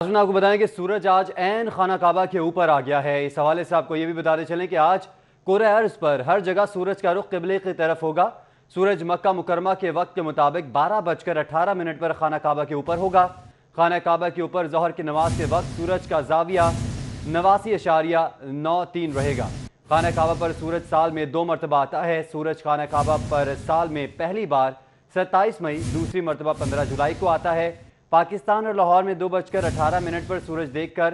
आपको बताएं कि सूरज आज ऐन खाना काबा के ऊपर आ गया है। इस हवाले से आपको ये भी बताते चलें कि आज कुर्रे अर्ज पर हर जगह सूरज का रुख क़िबले की तरफ होगा। सूरज मक्का मुकरमा के वक्त के मुताबिक 12:18 पर खाना काबा के ऊपर होगा। खाना काबा के ऊपर ज़ोहर की नमाज के वक्त सूरज का ज़ाविया 89.93 रहेगा। खाना काबा पर सूरज साल में 2 मरतबा आता है। सूरज खाना काबा पर साल में पहली बार 27 मई, दूसरी मरतबा 15 जुलाई को आता है। पाकिस्तान और लाहौर में 2:18 पर सूरज देखकर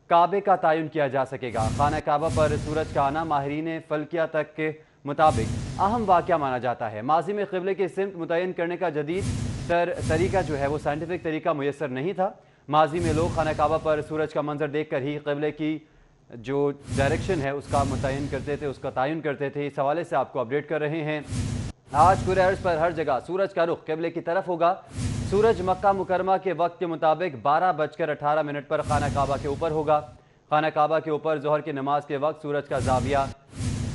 काबे का तयन किया जा सकेगा। खाना काबा पर सूरज का आना माहिरीन फल्किया तक के मुताबिक अहम वाक़या माना जाता है। माजी में क़िबले की सिमत मुतय्यन करने का जदीद तरीका जो है वो साइंटिफिक तरीका मुयसर नहीं था। माजी में लोग खाना काबा पर सूरज का मंजर देख कर ही क़िबले की जो डायरेक्शन है उसका मुतय्यन करते थे, उसका तयन करते थे। इस हवाले से आपको अपडेट कर रहे हैं। आज कुर्रे अर्ज पर हर जगह सूरज का रुख क़िबले की तरफ होगा। सूरज मक्का मुकरमा के वक्त के मुताबिक 12:18 पर खाना काबा के ऊपर होगा। खाना काबा के ऊपर ज़ोहर की नमाज के वक्त सूरज का ज़ाविया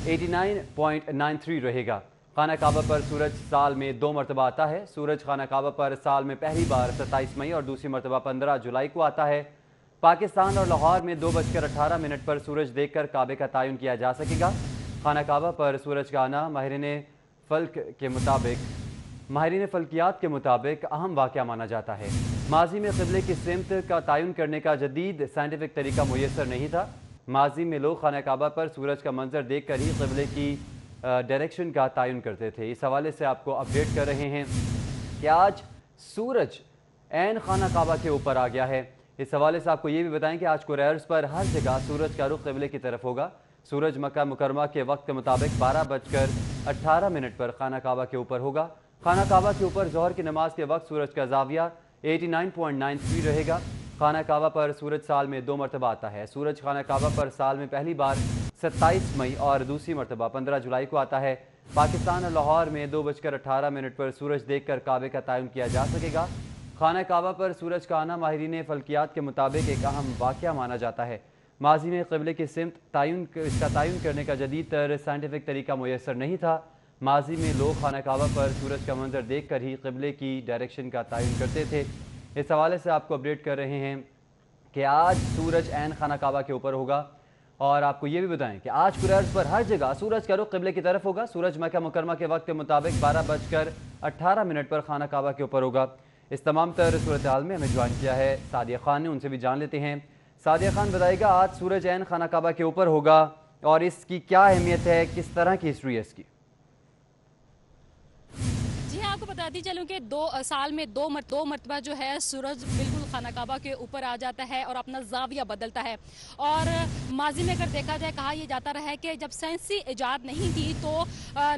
89.93 रहेगा। खाना काबा पर सूरज साल में 2 मरतबा आता है। सूरज खाना काबा पर साल में पहली बार 27 मई और दूसरी मरतबा 15 जुलाई को आता है। पाकिस्तान और लाहौर में 2:18 पर सूरज देखकर काबे का तयन किया जा सकेगा। खाना काबा पर सूरज का आना माहिरीन फल्कियात के मुताबिक अहम वाक़या माना जाता है। माजी में क़िबले की सिमत का तयन करने का जदीद साइंटिफिक तरीका मुयसर नहीं था। माजी में लोग खाना काबा पर सूरज का मंजर देख कर ही क़िबले की डायरेक्शन का तयन करते थे। इस हवाले से आपको अपडेट कर रहे हैं कि आज सूरज ऐन खाना काबा के ऊपर आ गया है। इस हवाले से आपको ये भी बताएं कि आज कुर्रे अर्ज पर हर जगह सूरज का रुख क़िबले की तरफ होगा। सूरज मक्का मुकरमा के वक्त के मुताबिक 12:18 पर खाना काबा के ऊपर होगा। खाना काबा के ऊपर ज़ोहर की नमाज के वक्त सूरज का ज़ाविया 89.93 रहेगा। खाना काबा पर सूरज साल में 2 मरतबा आता है। सूरज खाना काबा पर साल में पहली बार 27 मई और दूसरी मरतबा 15 जुलाई को आता है। पाकिस्तान और लाहौर में 2:18 पर सूरज देखकर काबे का तयन किया जा सकेगा। खाना काबा पर सूरज का आना माहिरीन फल्कियात के मुताबिक एक अहम वाक़या माना जाता है। माजी में क़िबले की सिमत इसका तयन करने का जदीद साइंटिफिक तरीका मुयसर नहीं था। माजी में लोग खाना काबा पर सूरज का मंजर देख कर ही क़िबले की डायरेक्शन का तयन करते थे। इस हवाले से आपको अपडेट कर रहे हैं कि आज सूरज ऐन खाना काबा के ऊपर होगा। और आपको ये भी बताएं कि आज कुर्रे अर्ज पर हर जगह सूरज का रुख क़िबले की तरफ होगा। सूरज मक्का मुकरमा के वक्त के मुताबिक 12:18 पर खाना काबा के ऊपर होगा। इस तमाम तर सूरत हाल में हमें ज्वाइन किया है सादिया खान ने, उनसे भी जान लेते हैं। सादिया खान बताइएगा, आज सूरज ऐन खाना काबा के ऊपर होगा और इसकी क्या अहमियत है, किस तरह की हिस्ट्री है इसकी? आपको बताती चलूं कि 2 साल में 2 मरतबा जो है सूरज बिल्कुल खाना काबा के ऊपर आ जाता है और अपना ज़ाविया बदलता है। और माजी में अगर देखा जाए, कहा यह जाता रहा है कि जब साइंसी इजाद नहीं थी तो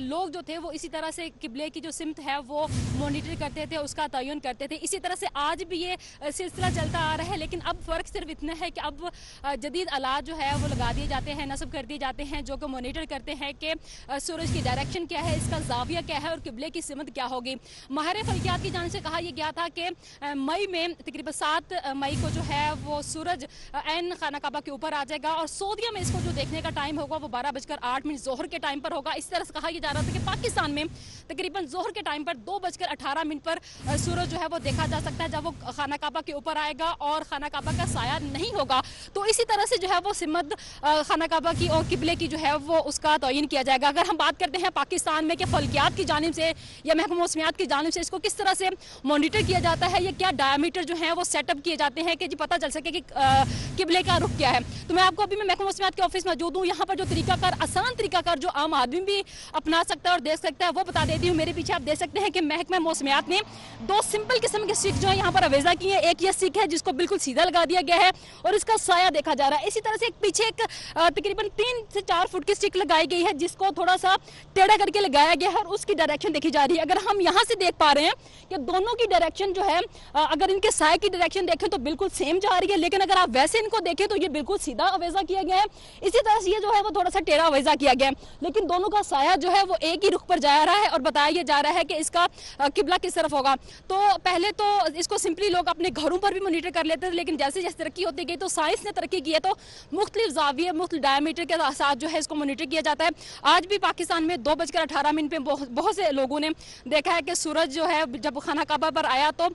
लोग जो थे वो इसी तरह से क़िबले की जो सिमत है वो मॉनिटर करते थे, उसका तयन करते थे। इसी तरह से आज भी ये सिलसिला चलता आ रहा है, लेकिन अब फ़र्क सिर्फ इतना है कि अब जदीद आलात जो है वो लगा दिए जाते हैं, नस्ब कर दिए जाते हैं, जो कि मॉनिटर करते हैं कि सूरज की डायरेक्शन क्या है, इसका ज़ाविया क्या है और क़िबले की सिमत क्या होगी। माहिर फल्कियात की जानिब से कहा यह गया था कि मई में तकरीबन 7 मई को जो है वो सूरज ऐन खाना काबा के ऊपर आ जाएगा और सऊदीया में इसको जो देखने का टाइम होगा वो 12:08 ज़ोहर के टाइम पर होगा। इस तरह से कहा यह जा रहा था कि पाकिस्तान में तकरीबन ज़ोहर के टाइम पर 2:18 पर सूरज जो है वो देखा जा सकता है जब वो खाना काबा के ऊपर आएगा और खाना काबा का साया नहीं होगा। तो इसी तरह से जो है वो सिमत खाना काबा की और क़िबले की जो है वो उसका तयन किया जाएगा। अगर हम बात करते हैं पाकिस्तान में कि फल्कियात की जानिब से या महकमा मौसमियात की जानिब से इसको किस तरह से मॉनिटर किया जाता है, ये क्या डायमीटर जो है वो सेटअप किए जाते हैं कि जी पता चल सके कि क़िबले का रुख क्या है। तो मैं आपको अभी मैं महकमा मौसमियात के ऑफिस मौजूद हूँ। यहाँ पर जो तरीकाकार, आसान तरीकाकार जो आम आदमी भी अपना सकता है और देख सकता है वो बता देती हूँ। मेरे पीछे आप देख सकते हैं कि महकमा मौसमियात ने 2 सिंपल किस्म के स्टिक जो है यहाँ पर अवेजा की है। एक ये स्टिक है जिसको बिल्कुल सीधा लगा दिया गया है और इसका साया देखा जा रहा है। इसी तरह से एक पीछे एक तकरीबन 3 से 4 फुट की स्टिक लगाई गई है जिसको थोड़ा सा टेढ़ा करके लगाया गया है और उसकी डायरेक्शन देखी जा रही है। अगर हम यहाँ से देख पा रहे हैं कि दोनों की डायरेक्शन जो है, अगर इनके साए की डायरेक्शन देखें तो बिल्कुल सेम जा रही है, लेकिन अगर आप वैसे इनको देखें तो ये बिल्कुल सीधा अवेजा किया गया है। इसी तरह से ये जो है वो थोड़ा सा टेढ़ा अवेजा किया गया है, लेकिन दोनों का साया जो है वो एक ही रुख पर जा रहा है और बताया जा रहा है कि इसका किबला किस तरफ होगा। तो पहले तो इसको सिंपली लोग अपने घरों पर भी मॉनिटर कर लेते थे, लेकिन जैसे जैसे तरक्की होती गई तो साइंस ने तरक्की की है, तो मुख्तलिफ जाविये मुख्तलिफ डायमीटर के साथ जो है इसको मॉनिटर किया जाता है। आज भी पाकिस्तान में 2:18 पे बहुत से लोगों ने देखा है कि सूरज जो है जब खाना काबा पर आया तो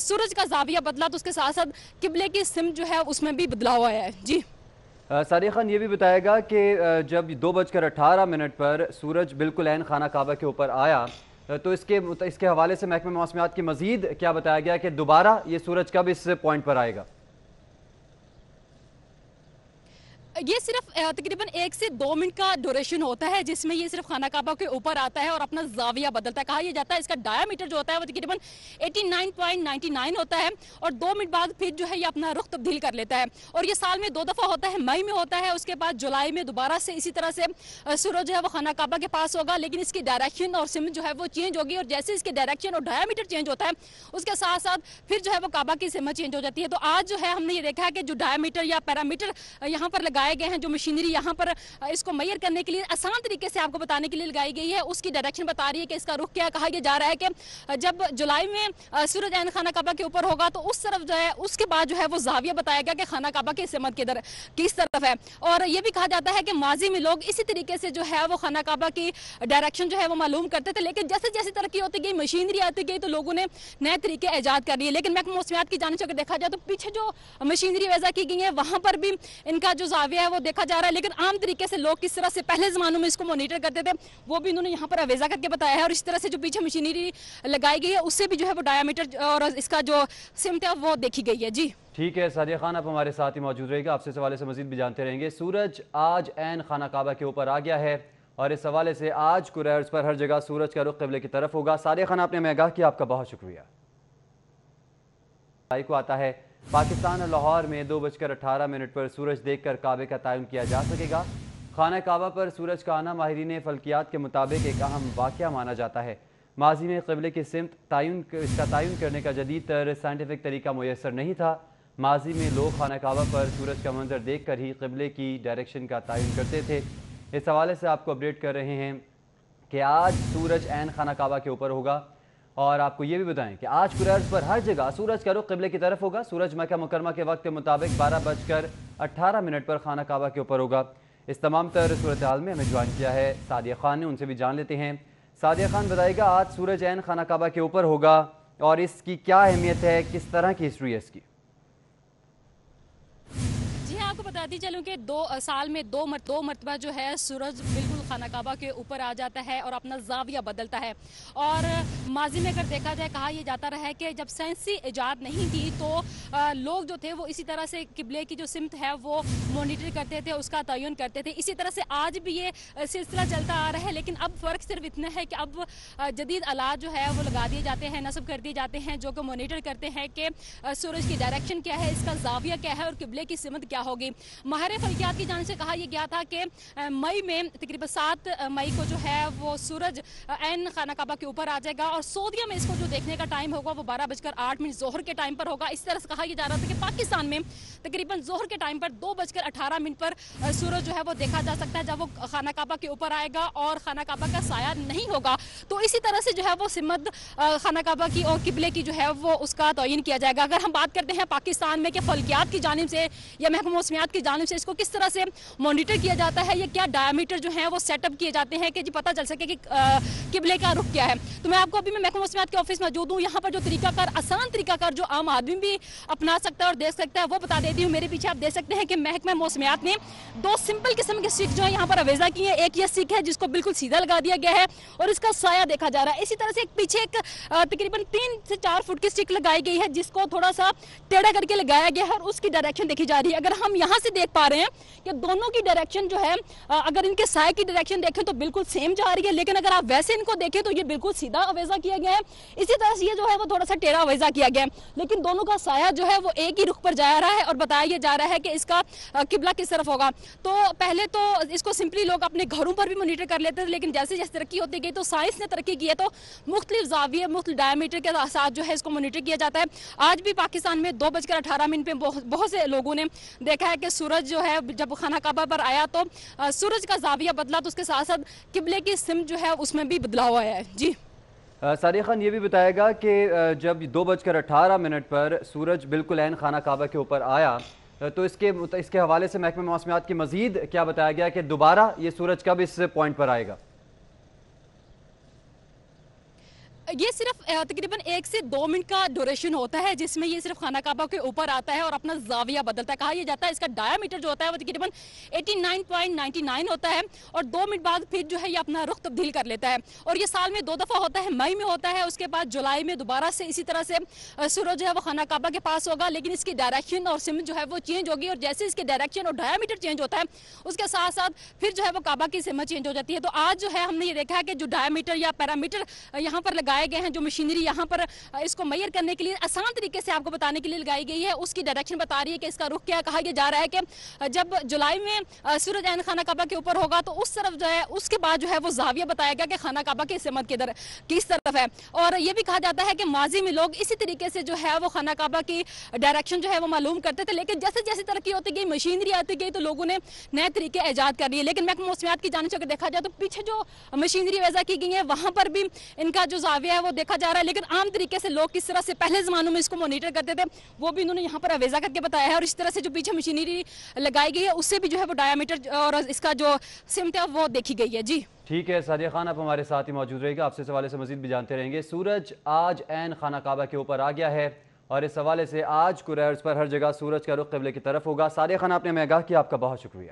सूरज का जाविया बदला, तो उसके साथ साथ किबले की सिमत जो है उसमें भी बदलाव आया है। जी सादिया खान, ये भी बताएगा कि जब 2:18 पर सूरज बिल्कुल ऐन खाना काबा के ऊपर आया तो इसके हवाले से महकमे मौसमियात की मजीद क्या बताया गया कि दोबारा ये सूरज कब इस पॉइंट पर आएगा? ये सिर्फ तकरीबन 1 से 2 मिनट का ड्यूरेशन होता है जिसमें ये सिर्फ खाना काबा के ऊपर आता है और अपना जाविया बदलता है। कहा यह जाता है इसका डायामीटर जो होता है वो तकरीबन 89.99 होता है और 2 मिनट बाद फिर जो है ये अपना रुख तब्दील कर लेता है। और ये साल में 2 दफ़ा होता है, मई में होता है, उसके बाद जुलाई में दोबारा से इसी तरह से सूरज जो है वो खाना काबा के पास होगा, लेकिन इसकी डायरेक्शन और सिमत जो है वो चेंज होगी और जैसे इसके डायरेक्शन और डायामीटर चेंज होता है उसके साथ साथ फिर जो है वो काबा की सिमत चेंज हो जाती है। तो आज जो है हमने ये देखा है कि जो डायामीटर या पैरामीटर यहाँ पर लगाए गए हैं, जो मशीनरी यहाँ पर इसको मैयर करने के लिए आसान तरीके से आपको बताने के लिए लगाई गई है, उसकी डायरेक्शन बता रही है कि इसका रुख क्या। कहा यह जा रहा है कि जब जुलाई में सूरज ऐन खाना काबा के ऊपर होगा तो उस तरफ जो है उसके बाद जो है वो जाविया बताया गया कि खाना काबा की सिमत किस तरफ है। और ये भी कहा जाता है कि माजी में लोग इसी तरीके से जो है वो खाना काबा की डायरेक्शन जो है वो मालूम करते थे, लेकिन जैसे जैसे तरक्की होती गई, मशीनरी आती गई, तो लोगों ने नए तरीके ईजाद कर लिए। लेकिन महकमा मौसमियात की जानिब से अगर देखा जाए तो पीछे जो मशीनरी वजह की गई है वहां पर भी इनका जो जाविया है वो देखा जा रहा है, लेकिन आम तरीके से लोग किस तरह से पहले ज़मानों में इसको मॉनिटर करते थे वो भी इन्होंने यहाँ पर अवेजा करके बताया है। और इस तरह से जो पीछे मशीनरी लगाई गई है उससे भी जो है वो डायामीटर और इसका जो सिमत है वो देखी गई है। जी ठीक है सादिया खान, आप हमारे साथ ही मौजूद रहेगा, आपसे इस हवाले से मजीद भी जानते रहेंगे। सूरज आज ऐन खाना काबा के ऊपर आ गया है और इस हवाले से आज कुरैश पर हर जगह सूरज का रुख क़िबले की तरफ होगा। सादिया खान, आपने हमें आगाह किया, आपका बहुत शुक्रिया। को आता है पाकिस्तान और लाहौर में 2:18 पर सूरज देखकर काबे का तयन किया जा सकेगा। खाना काबा पर सूरज का आना माहिरीन फल्कियात के मुताबिक एक अहम वाक़या माना जाता है। माजी में क़िबले की सिमत इसका तयन करने का जदीद तर साइंटिफिक तरीका मुयसर नहीं था। माजी में लोग खाना काबा पर सूरज का मंजर देख कर ही क़िबले की डायरेक्शन का तयन करते थे। इस हवाले से आपको अपडेट कर रहे हैं कि आज सूरज ऐन खाना काबा के ऊपर होगा और आपको ये भी बताएं कि आज कुरैश पर हर जगह सूरज का रुख क़िबले की तरफ होगा। सूरज मक्का मुकरमा के वक्त के मुताबिक 12:18 पर खाना काबा के ऊपर होगा। इस तमाम तर सूरत हाल में हमें ज्वाइन किया है सादिया खान ने, उनसे भी जान लेते हैं। सादिया खान, बताइएगा आज सूरज ऐन खाना काबा के ऊपर होगा और इसकी क्या अहमियत है, किस तरह की हिस्ट्री है इसकी? आपको बताती चलूं कि 2 साल में दो मरतबा जो है सूरज बिल्कुल खाना काबा के ऊपर आ जाता है और अपना जाविया बदलता है। और माजी में अगर देखा जाए, कहा यह जाता रहा है कि जब साइंसी इजाद नहीं थी तो लोग जो थे वो इसी तरह से किबले की जो सिमत है वो मॉनिटर करते थे, उसका तयन करते थे। इसी तरह से आज भी ये सिलसिला चलता आ रहा है, लेकिन अब फ़र्क सिर्फ इतना है कि अब जदीद आलात जो है वो लगा दिए जाते हैं, नस्ब कर दिए जाते हैं, जो कि मॉनिटर करते हैं कि सूरज की डायरेक्शन क्या है, इसका जाविया क्या है और किबले की सिमत क्या होगी। माहिर फल्कियात की जानिब से कहा यह गया था कि मई में तकरीबन 7 मई को जो है वो सूरज ऐन खाना काबा के ऊपर आ जाएगा और सऊदीया में इसको जो देखने का टाइम होगा वो 12:08 ज़ोहर के टाइम पर होगा। इस तरह से कहा यह जा रहा था कि पाकिस्तान में तकरीबन ज़ोहर के टाइम पर 2:18 पर सूरज जो है वो देखा जा सकता है जब वो खाना काबा के ऊपर आएगा और खाना काबा का साया नहीं होगा। तो इसी तरह से जो है वो सिमत खाना काबा की और किबले की जो है वो उसका तयन किया जाएगा। अगर हम बात करते हैं पाकिस्तान में कि फल्कियात की जानिब से या महकमा मौसमियात की जानिब से इसको किस तरह से मॉनिटर किया जाता है, ये क्या डायमीटर जो है वो सेटअप किए जाते हैं कि जी पता चल सके कि किबले का रुख क्या है। तो मैं आपको अभी मैं महकमा मौसमियात के ऑफिस में मौजूद हूँ, यहाँ पर जो तरीकाकार आसान तरीकाकार जो आम आदमी भी अपना सकता है और देख सकता है वो बता देती हूँ। मेरे पीछे आप देख सकते हैं कि महकमा मौसमियात ने 2 सिंपल किस्म के स्टिक जो है यहाँ पर अवेजा की है। एक ये स्टिक है जिसको बिल्कुल सीधा लगा दिया गया है और इसका साया देखा जा रहा है। इसी तरह से एक पीछे एक तकरीबन 3 से 4 फुट की स्टिक लगाई गई है जिसको थोड़ा सा टेढ़ा करके लगाया गया है और उसकी डायरेक्शन देखी जा रही है। अगर हम यहाँ से देख पा रहे हैं कि दोनों की डायरेक्शन जो है अगर इनके साए की डायरेक्शन देखें तो बिल्कुल सेम जा रही है, लेकिन अगर आप वैसे इनको देखें तो ये बिल्कुल सीधा अवेजा किया गया है। इसी तरह से ये जो है वो थोड़ा सा टेढ़ा अवेजा किया गया है, लेकिन दोनों का साया जो है वो एक ही रुख पर जा रहा है और بتایا یہ جا رہا ہے کہ اس کا قبلہ کس طرف ہوگا. تو پہلے تو اس کو سمپلی لوگ اپنے گھروں پر بھی مانیٹر کر لیتے تھے, لیکن جیسے جیسے ترقی ہوتی گئی تو سائنس نے ترقی کی ہے, تو مختلف زاویے مختلف ڈائیمیٹر کے ساتھ جو ہے اس کو مانیٹر کیا جاتا ہے. آج بھی پاکستان میں 2:18 پہ بہت سے لوگوں نے دیکھا ہے کہ سورج جو ہے جب خانہ کعبہ پر آیا تو سورج کا زاویہ بدلا, تو اس کے ساتھ ساتھ قبلے کی سمت جو ہے اس میں بھی بدلاؤ آیا ہے. جی ساریہ خان, یہ بھی بتائے گا کہ جب 2:18 پر سورج بالکل عین خانہ کعبہ کے اوپر آیا تو اس کے حوالے سے محکمہ موسمیات کی مزید کیا بتایا گیا کہ دوبارہ یہ سورج کب اس پوائنٹ پر آئے گا؟ یہ صرف تقریباً 1 سے 2 منٹ کا ڈوریشن ہوتا ہے جس میں یہ صرف خانہ کعبہ کے اوپر آتا ہے اور اپنا زاویہ بدلتا ہے. کہا یہ جاتا ہے اس کا ڈایامیٹر جو ہوتا ہے وہ تقریباً 89.99 ہوتا ہے اور 2 منٹ بعد پھر جو ہے یہ اپنا رخ تبدیل کر لیتا ہے. اور یہ سال میں 2 دفعہ ہوتا ہے, مئی میں ہوتا ہے, اس کے بعد جولائی میں دوبارہ سے اسی طرح سے سورج جو ہے وہ خانہ کعبہ کے پاس ہوگا, لیکن اس کی ڈائریکشن اور سمت جو ہے وہ چینج ہوگی, اور جیسے اس کے ڈائریکشن اور ڈایامیٹر چینج ہوتا ہے اس کے ساتھ ساتھ پھر جو ہے وہ کعبہ کی سمت چینج ہو جاتی ہے. تو آج جو ہے ہم نے یہ دیکھا ہے کہ جو ڈایامیٹر یا پیرامیٹر یہاں پر لگائے گئے ہیں, جو مشینری یہاں پر اس کو میئر کرنے کے لیے آسان طریقے سے آپ کو بتانے کے لیے لگائی گئی ہے, اس کی ڈائریکشن بتا رہی ہے کہ اس کا رخ کیا. کہا یہ جا رہا ہے کہ جب جولائی میں سورج عین خانہ کعبہ کے اوپر ہوگا تو اس طرف جو ہے اس کے بعد جو ہے وہ زاویہ بتایا گیا کہ خانہ کعبہ کی سمت کس طرف ہے. اور یہ بھی کہا جاتا ہے کہ ماضی میں لوگ اسی طریقے سے جو ہے وہ خانہ کعبہ کی ڈائریکشن جو ہے وہ معلوم کرتے تھے, لیکن جیسے جیسے ترقی ہوتی گئی, مشینری آتی گئی, تو لوگوں نے نئے طریقے ایجاد کر لیے. لیکن محکمہ موسمیات کی جانب سے اگر دیکھا جائے تو پیچھے جو مشینری وضع کی گئی ہے وہاں پر بھی ان کا جو زاویہ ہے وہ دیکھا جا رہا ہے, لیکن عام طریقے سے لوگ کس طرح سے پہلے زمانوں میں اس کو مانیٹر کرتے تھے وہ بھی انہوں نے یہاں پر اویزا کر کے بتایا ہے. اور اس طرح سے جو پیچھے مشینری لگائی گئی ہے اس سے بھی جو ہے وہ ڈایامیٹر اور اس کا جو سمت ہے وہ دیکھی گئی ہے. جی ٹھیک ہے ساریہ خان, آپ ہمارے ساتھ ہی موجود رہے گا, آپ سے اس حوالے سے مزید بھی جانتے رہیں گے. سورج آج عین خانہ کعبہ کے اوپر آ گیا ہے اور اس حوالے سے آج قریش پر ہر جگہ سورج کا رخ قبلے کی طرف ہوگا. ساریہ خان, آپ نے ہمیں آگاہ کیا, آپ کا بہت شکریہ.